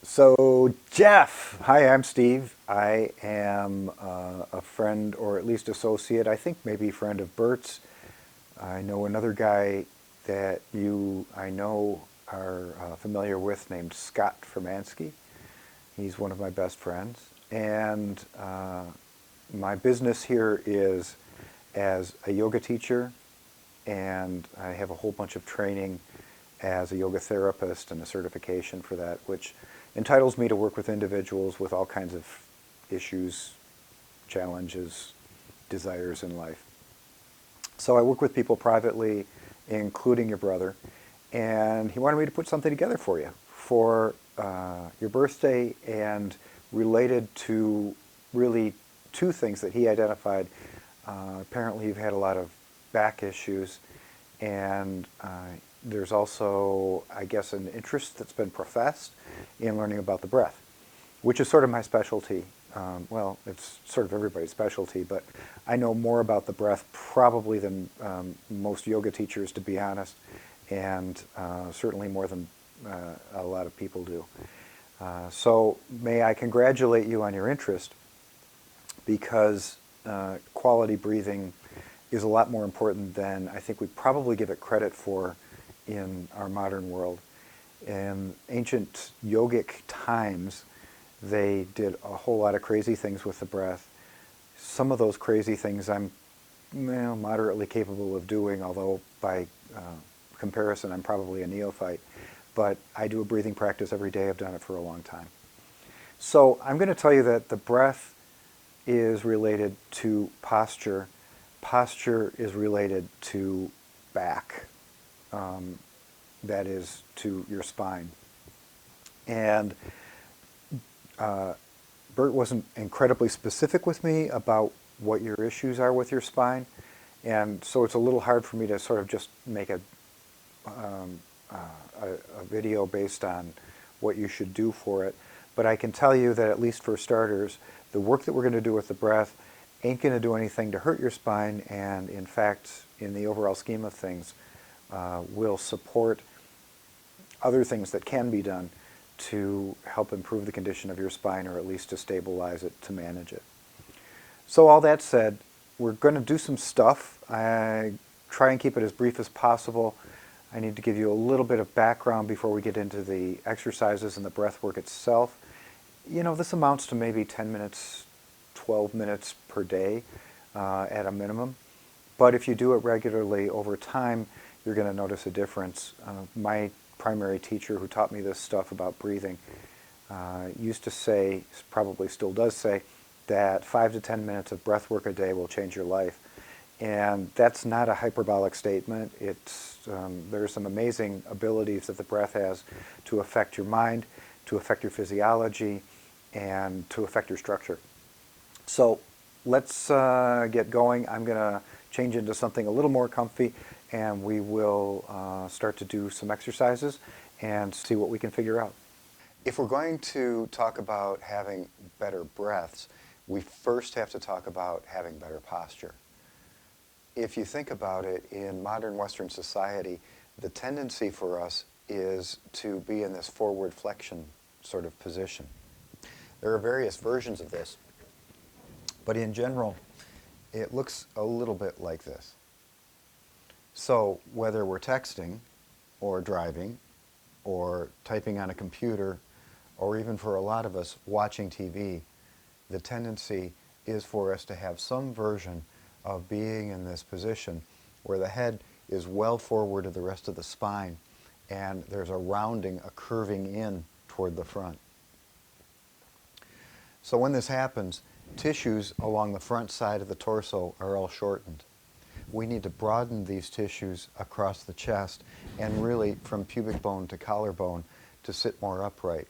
So, Jeff, hi, I'm Steve. I am a friend, or at least associate, I think maybe friend of Bert's. I know another guy that I know are familiar with named Scott Fermansky. He's one of my best friends. And my business here is as a yoga teacher, and I have a whole bunch of training as a yoga therapist and a certification for that, which entitles me to work with individuals with all kinds of issues, challenges, desires in life. So I work with people privately, including your brother, and he wanted me to put something together for you for your birthday, and related to really two things that he identified. Apparently you've had a lot of back issues, and there's also, I guess, an interest that's been professed in learning about the breath, which is sort of my specialty. Well, it's sort of everybody's specialty, but I know more about the breath probably than most yoga teachers, to be honest, and certainly more than a lot of people do. So may I congratulate you on your interest, because quality breathing is a lot more important than I think we probably give it credit for in our modern world. In ancient yogic times, they did a whole lot of crazy things with the breath. Some of those crazy things I'm moderately capable of doing, although by comparison I'm probably a neophyte. But I do a breathing practice every day. I've done it for a long time. So I'm going to tell you that the breath is related to posture. Posture is related to back. That is, to your spine. And Bert wasn't incredibly specific with me about what your issues are with your spine, and so it's a little hard for me to sort of just make a video based on what you should do for it. But I can tell you that, at least for starters, the work that we're going to do with the breath ain't going to do anything to hurt your spine, and in fact, in the overall scheme of things, will support other things that can be done to help improve the condition of your spine, or at least to stabilize it, to manage it. So all that said, we're going to do some stuff. I try and keep it as brief as possible. I need to give you a little bit of background before we get into the exercises and the breath work itself. You know, this amounts to maybe 10 minutes, 12 minutes per day at a minimum. But if you do it regularly over time, you're going to notice a difference. My primary teacher, who taught me this stuff about breathing, used to say, probably still does say, that 5 to 10 minutes of breath work a day will change your life. And that's not a hyperbolic statement. There are some amazing abilities that the breath has to affect your mind, to affect your physiology, and to affect your structure. So let's get going. I'm going to change into something a little more comfy, and we will start to do some exercises and see what we can figure out. If we're going to talk about having better breaths, we first have to talk about having better posture. If you think about it, in modern Western society, the tendency for us is to be in this forward flexion sort of position. There are various versions of this, but in general, it looks a little bit like this. So whether we're texting, or driving, or typing on a computer, or even for a lot of us watching TV, the tendency is for us to have some version of being in this position where the head is well forward of the rest of the spine, and there's a rounding, a curving in toward the front. So when this happens, tissues along the front side of the torso are all shortened. We need to broaden these tissues across the chest, and really from pubic bone to collarbone, to sit more upright.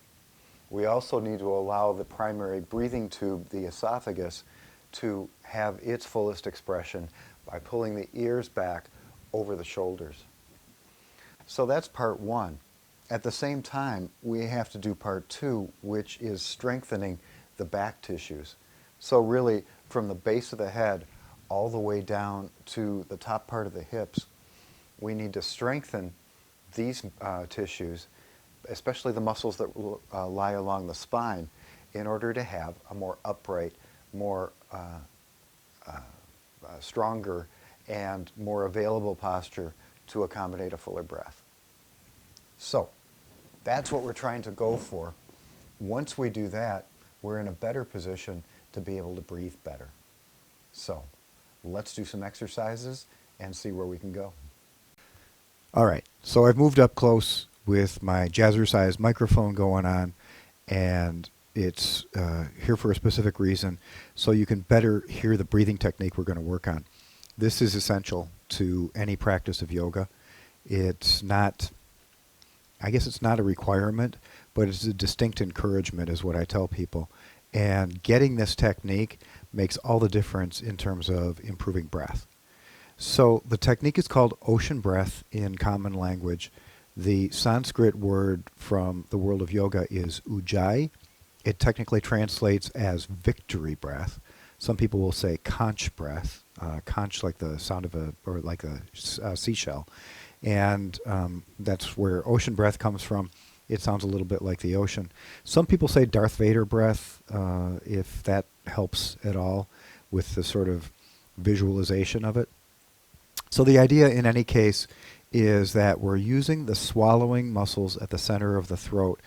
We also need to allow the primary breathing tube, the esophagus, to have its fullest expression by pulling the ears back over the shoulders. So that's part one. At the same time, we have to do part two, which is strengthening the back tissues. So really, from the base of the head all the way down to the top part of the hips, we need to strengthen these tissues especially the muscles that lie along the spine, in order to have a more upright, more stronger, and more available posture to accommodate a fuller breath. So that's what we're trying to go for. Once we do that, we're in a better position to be able to breathe better. So let's do some exercises and see where we can go. All right, so I've moved up close with my jazzercise microphone going on, and it's here for a specific reason, so you can better hear the breathing technique we're going to work on. This is essential to any practice of yoga. It's not, I guess it's not a requirement, but it's a distinct encouragement is what I tell people. And getting this technique makes all the difference in terms of improving breath. So the technique is called ocean breath in common language. The Sanskrit word from the world of yoga is ujjayi. It technically translates as victory breath. Some people will say conch breath, conch like the sound of or like a seashell. And that's where ocean breath comes from. It sounds a little bit like the ocean. Some people say Darth Vader breath, if that helps at all with the sort of visualization of it. So the idea in any case is that we're using the swallowing muscles at the center of the throat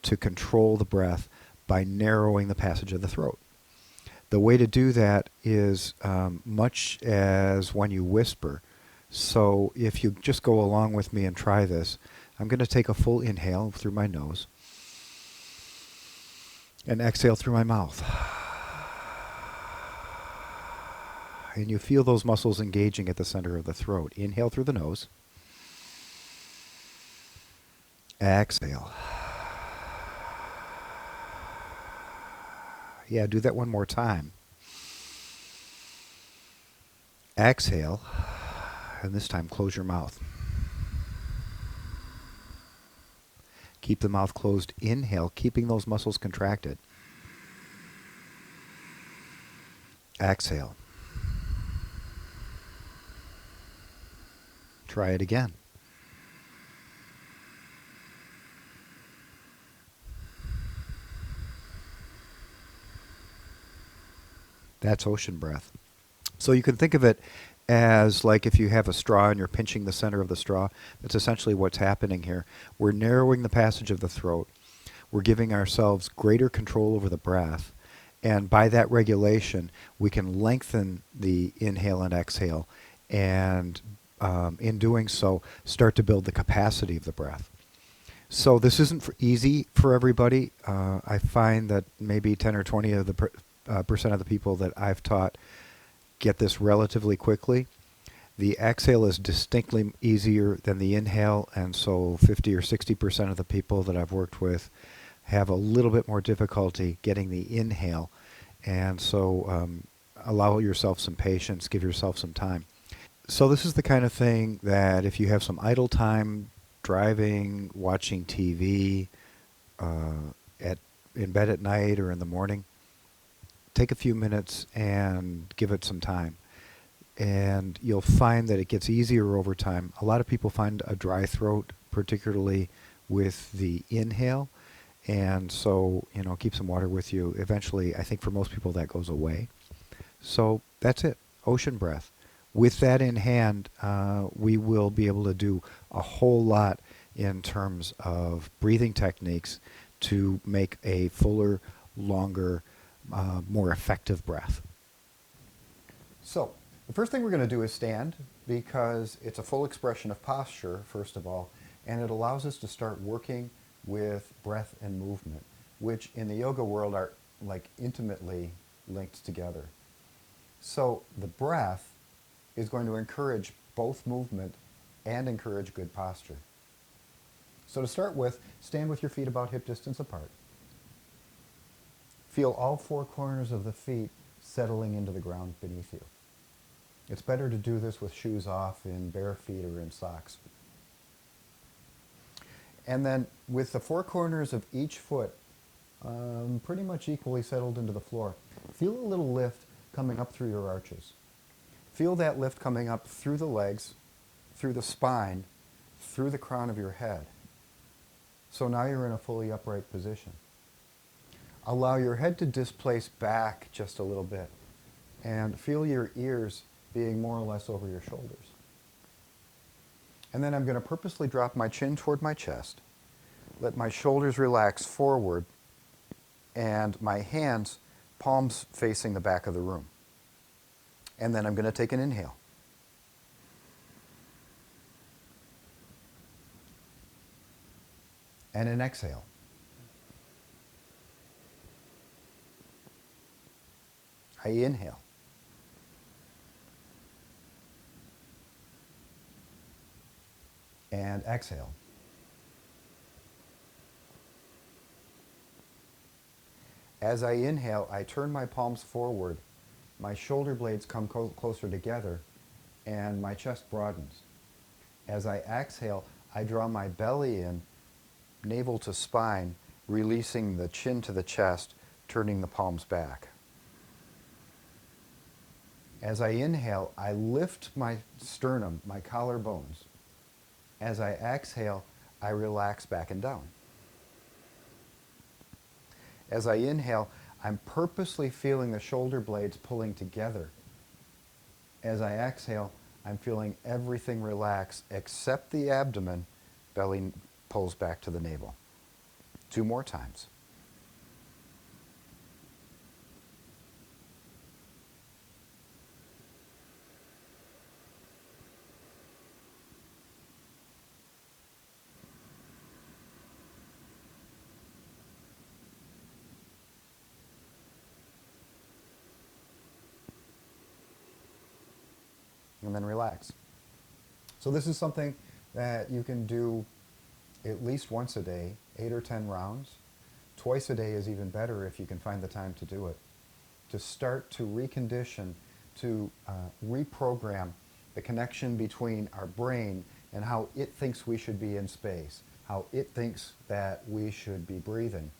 to control the breath by narrowing the passage of the throat. The way to do that is much as when you whisper. So if you just go along with me and try this, I'm going to take a full inhale through my nose and exhale through my mouth. And you feel those muscles engaging at the center of the throat. Inhale through the nose. Exhale. Yeah, do that one more time. Exhale. And this time close your mouth. Keep the mouth closed. Inhale, keeping those muscles contracted. Exhale. Try it again. That's ocean breath. So you can think of it as like if you have a straw and you're pinching the center of the straw. That's essentially what's happening here. We're narrowing the passage of the throat. We're giving ourselves greater control over the breath. And by that regulation, we can lengthen the inhale and exhale. And in doing so, start to build the capacity of the breath. So this isn't easy for everybody. I find that maybe 10 or 20 of the percent of the people that I've taught get this relatively quickly. The exhale is distinctly easier than the inhale, and so 50 or 60% of the people that I've worked with have a little bit more difficulty getting the inhale. And so allow yourself some patience, give yourself some time. So this is the kind of thing that if you have some idle time, driving, watching TV, in bed at night or in the morning, take a few minutes and give it some time. And you'll find that it gets easier over time. A lot of people find a dry throat, particularly with the inhale. And so, keep some water with you. Eventually, I think for most people that goes away. So that's it, ocean breath. With that in hand, we will be able to do a whole lot in terms of breathing techniques to make a fuller, longer, more effective breath. So the first thing we're going to do is stand, because it's a full expression of posture, first of all, and it allows us to start working with breath and movement, which in the yoga world are like intimately linked together. So the breath is going to encourage both movement and encourage good posture. So to start with, stand with your feet about hip distance apart. Feel all four corners of the feet settling into the ground beneath you. It's better to do this with shoes off, in bare feet or in socks. And then with the four corners of each foot pretty much equally settled into the floor, feel a little lift coming up through your arches. Feel that lift coming up through the legs, through the spine, through the crown of your head. So now you're in a fully upright position. Allow your head to displace back just a little bit and feel your ears being more or less over your shoulders. And then I'm going to purposely drop my chin toward my chest, let my shoulders relax forward, and my hands, palms facing the back of the room. And then I'm going to take an inhale. And an exhale. I inhale. And exhale. As I inhale, I turn my palms forward, my shoulder blades come closer together, and my chest broadens. As I exhale, I draw my belly in, navel to spine, releasing the chin to the chest, turning the palms back. As I inhale, I lift my sternum, my collarbones. As I exhale, I relax back and down. As I inhale, I'm purposely feeling the shoulder blades pulling together. As I exhale, I'm feeling everything relax except the abdomen. Belly pulls back to the navel. 2 more times. And then relax. So this is something that you can do at least once a day, 8 or 10 rounds. Twice a day is even better if you can find the time to do it. To start to recondition, to reprogram the connection between our brain and how it thinks we should be in space, how it thinks that we should be breathing,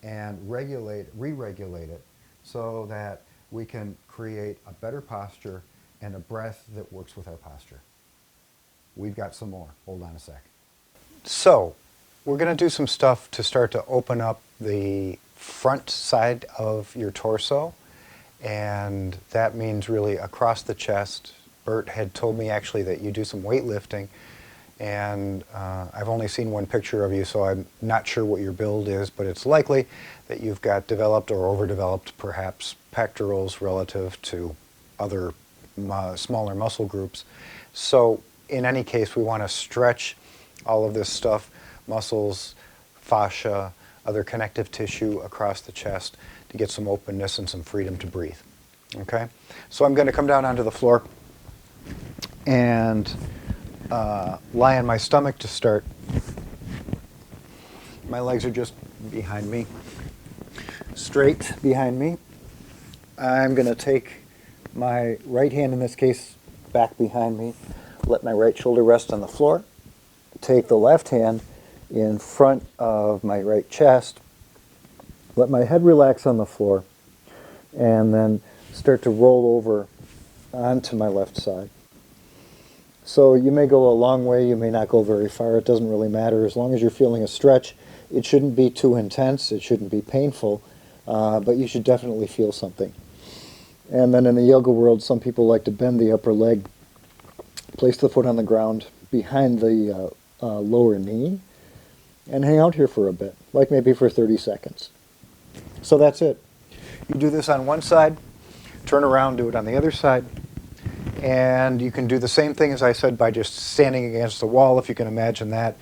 and re-regulate it so that we can create a better posture and a breath that works with our posture. We've got some more. Hold on a sec. So, we're going to do some stuff to start to open up the front side of your torso, and that means really across the chest. Bert had told me actually that you do some weightlifting, and I've only seen one picture of you, so I'm not sure what your build is, but it's likely that you've got developed or overdeveloped perhaps pectorals relative to other smaller muscle groups. So in any case, we want to stretch all of this stuff, muscles, fascia, other connective tissue across the chest to get some openness and some freedom to breathe. Okay? So I'm going to come down onto the floor and lie on my stomach to start. My legs are just behind me, straight behind me. I'm going to take my right hand, in this case, back behind me, let my right shoulder rest on the floor, take the left hand in front of my right chest, let my head relax on the floor, and then start to roll over onto my left side. So you may go a long way, you may not go very far, it doesn't really matter. As long as you're feeling a stretch, it shouldn't be too intense, it shouldn't be painful, but you should definitely feel something. And then in the yoga world, some people like to bend the upper leg, place the foot on the ground behind the lower knee, and hang out here for a bit, like maybe for 30 seconds. So that's it. You do this on one side, turn around, do it on the other side, and you can do the same thing as I said by just standing against the wall, if you can imagine that.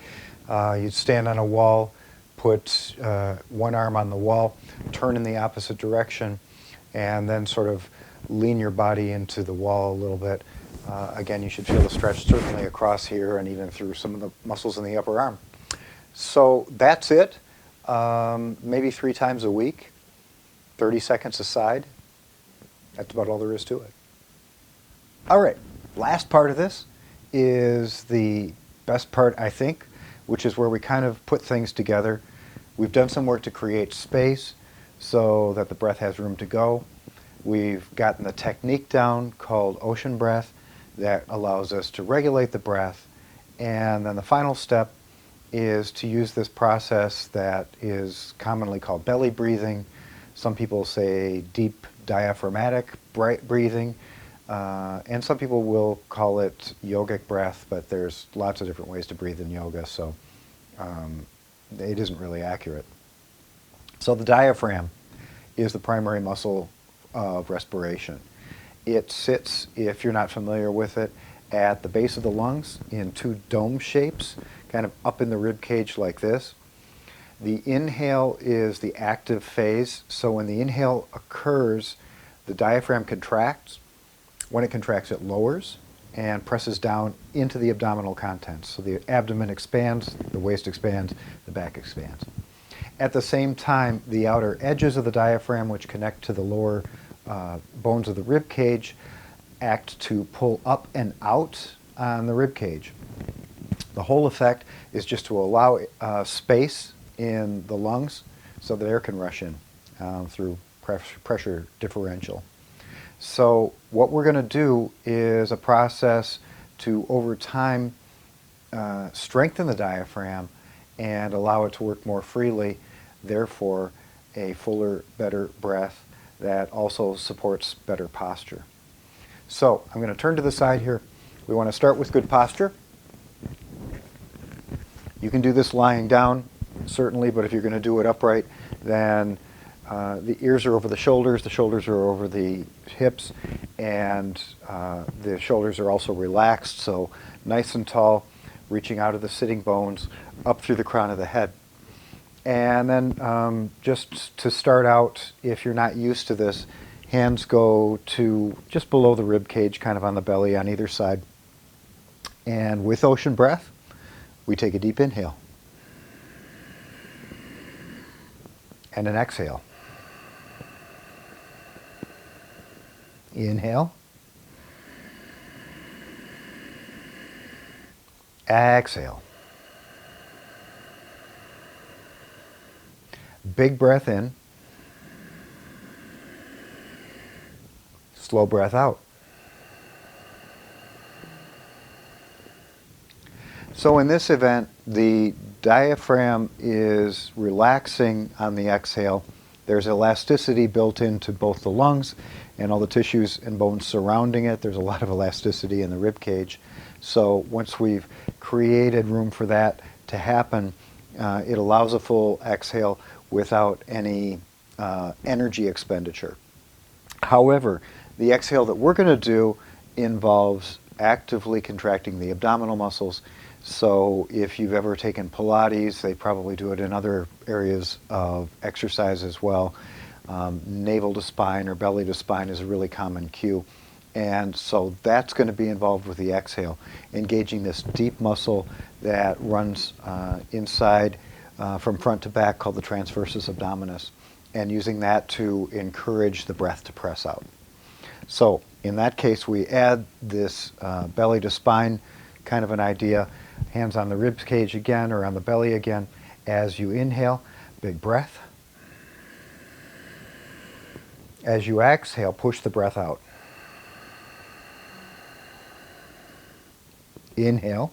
You'd stand on a wall, put one arm on the wall, turn in the opposite direction, and then sort of lean your body into the wall a little bit. Again, you should feel the stretch certainly across here and even through some of the muscles in the upper arm. So that's it. Maybe 3 times a week, 30 seconds a side. That's about all there is to it. All right, last part of this is the best part, I think, which is where we kind of put things together. We've done some work to create space so that the breath has room to go. We've gotten the technique down called ocean breath that allows us to regulate the breath. And then the final step is to use this process that is commonly called belly breathing. Some people say deep diaphragmatic breathing, and some people will call it yogic breath, but there's lots of different ways to breathe in yoga, so it isn't really accurate. So the diaphragm is the primary muscle of respiration. It sits, if you're not familiar with it, at the base of the lungs in two dome shapes, kind of up in the rib cage like this. The inhale is the active phase, so when the inhale occurs, the diaphragm contracts. When it contracts, it lowers and presses down into the abdominal contents. So the abdomen expands, the waist expands, the back expands. At the same time, the outer edges of the diaphragm, which connect to the lower bones of the rib cage, act to pull up and out on the rib cage. The whole effect is just to allow space in the lungs so that air can rush in through pressure differential. So what we're going to do is a process to, over time, strengthen the diaphragm and allow it to work more freely, therefore a fuller, better breath that also supports better posture. So I'm going to turn to the side here. We want to start with good posture. You can do this lying down, certainly, but if you're going to do it upright, then the ears are over the shoulders are over the hips, and the shoulders are also relaxed, so nice and tall, reaching out of the sitting bones up through the crown of the head. And then just to start out, if you're not used to this, hands go to just below the rib cage, kind of on the belly on either side. And with ocean breath, we take a deep inhale and an exhale. Inhale. Exhale. Big breath in. Slow breath out. So in this event, the diaphragm is relaxing on the exhale. There's elasticity built into both the lungs and all the tissues and bones surrounding it. There's a lot of elasticity in the rib cage. So once we've created room for that to happen, it allows a full exhale without any energy expenditure. However, the exhale that we're going to do involves actively contracting the abdominal muscles. So if you've ever taken Pilates, they probably do it in other areas of exercise as well. Navel to spine or belly to spine is a really common cue. And so that's going to be involved with the exhale, engaging this deep muscle that runs inside from front to back, called the transversus abdominis, and using that to encourage the breath to press out. So in that case, we add this belly to spine kind of an idea, hands on the rib cage again or on the belly again. As you inhale, big breath. As you exhale, push the breath out. Inhale.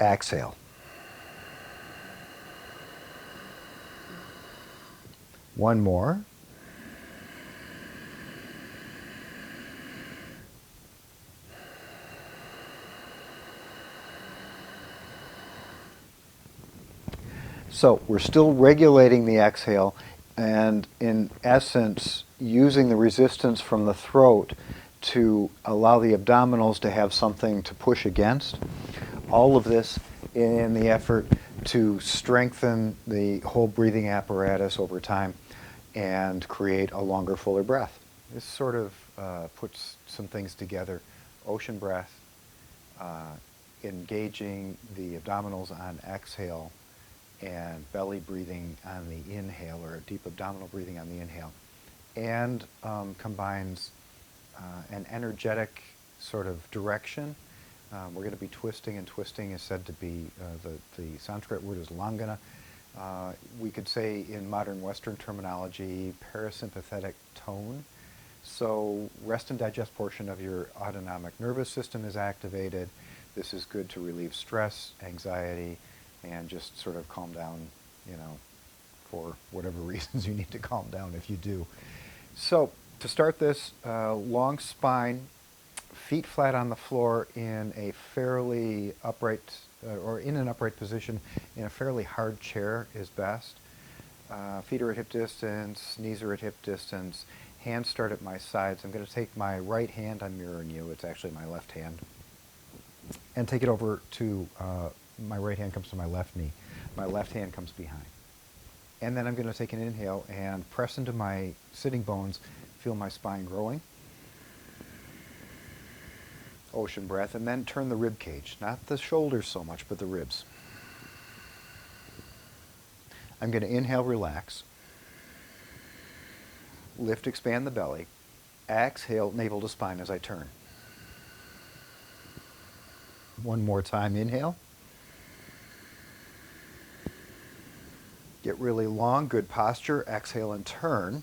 Exhale. One more. So we're still regulating the exhale and, in essence, using the resistance from the throat to allow the abdominals to have something to push against. All of this in the effort to strengthen the whole breathing apparatus over time and create a longer, fuller breath. This sort of puts some things together. Ocean breath, engaging the abdominals on exhale, and belly breathing on the inhale, or deep abdominal breathing on the inhale, and combines an energetic sort of direction. We're going to be twisting, and twisting is said to be, the Sanskrit word is langana. We could say in modern Western terminology, parasympathetic tone. So rest and digest portion of your autonomic nervous system is activated. This is good to relieve stress, anxiety, and just sort of calm down, for whatever reasons you need to calm down if you do. So to start this, long spine, feet flat on the floor in a fairly upright, or in an upright position in a fairly hard chair is best. Feet are at hip distance, knees are at hip distance, hands start at my sides. I'm going to take my right hand, I'm mirroring you, it's actually my left hand, and take it over to, my right hand comes to my left knee. My left hand comes behind. And then I'm going to take an inhale and press into my sitting bones, feel my spine growing. Ocean breath, and then turn the rib cage, not the shoulders so much, but the ribs. I'm going to inhale, relax. Lift, expand the belly. Exhale, navel to spine as I turn. One more time, inhale. Get really long, good posture. Exhale and turn.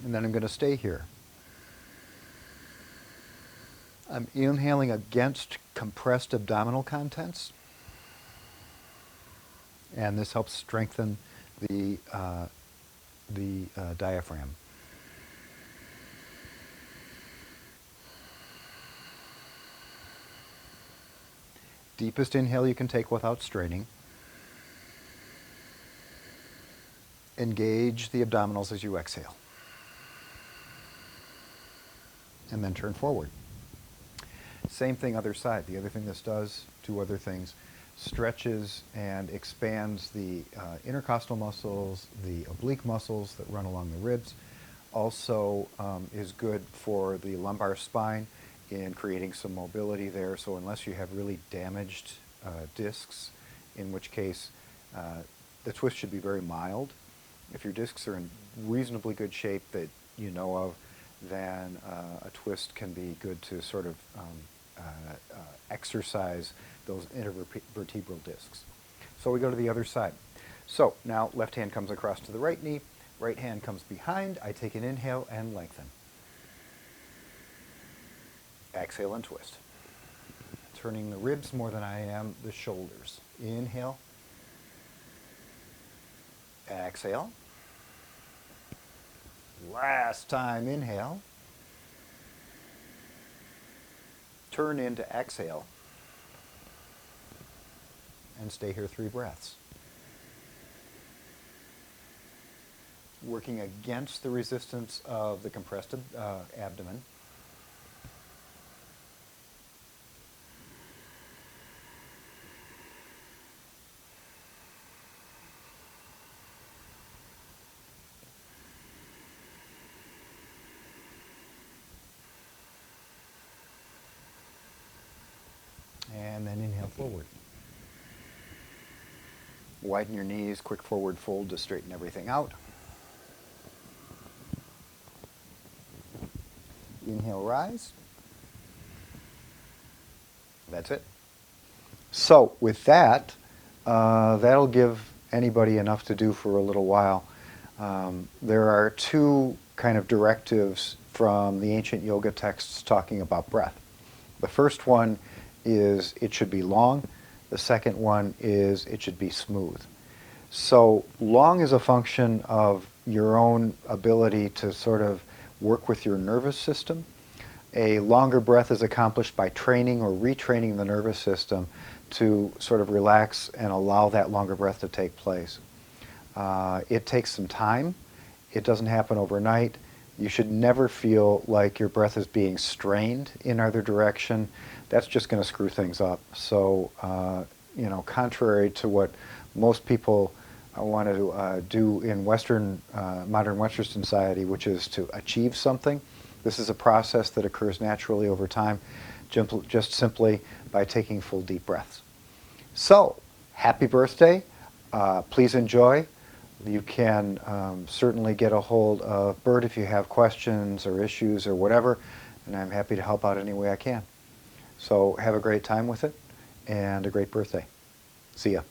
And then I'm going to stay here. I'm inhaling against compressed abdominal contents. And this helps strengthen the diaphragm. Deepest inhale you can take without straining. Engage the abdominals as you exhale. And then turn forward. Same thing other side. The other thing this does, two other things, stretches and expands the intercostal muscles, the oblique muscles that run along the ribs. Also is good for the lumbar spine in creating some mobility there. So unless you have really damaged discs, in which case the twist should be very mild. If your discs are in reasonably good shape that you know of, then a twist can be good to sort of exercise those intervertebral discs. So we go to the other side. So now left hand comes across to the right knee, right hand comes behind. I take an inhale and lengthen. Exhale and twist. Turning the ribs more than I am the shoulders. Inhale. Exhale. Last time, inhale. Turn into exhale. And stay here 3 breaths. Working against the resistance of the compressed abdomen. And then inhale forward. Widen your knees, quick forward fold to straighten everything out. Inhale, rise. That's it. So with that, that'll give anybody enough to do for a little while. There are 2 kind of directives from the ancient yoga texts talking about breath. The first one is it should be long. The second one is it should be smooth. So long is a function of your own ability to sort of work with your nervous system. A longer breath is accomplished by training or retraining the nervous system to sort of relax and allow that longer breath to take place. It takes some time. It doesn't happen overnight. You should never feel like your breath is being strained in either direction. That's just going to screw things up. So, contrary to what most people want to do in modern Western society, which is to achieve something, this is a process that occurs naturally over time, just simply by taking full deep breaths. So, happy birthday. Please enjoy. You can certainly get a hold of Bert if you have questions or issues or whatever, and I'm happy to help out any way I can. So have a great time with it, and a great birthday. See ya.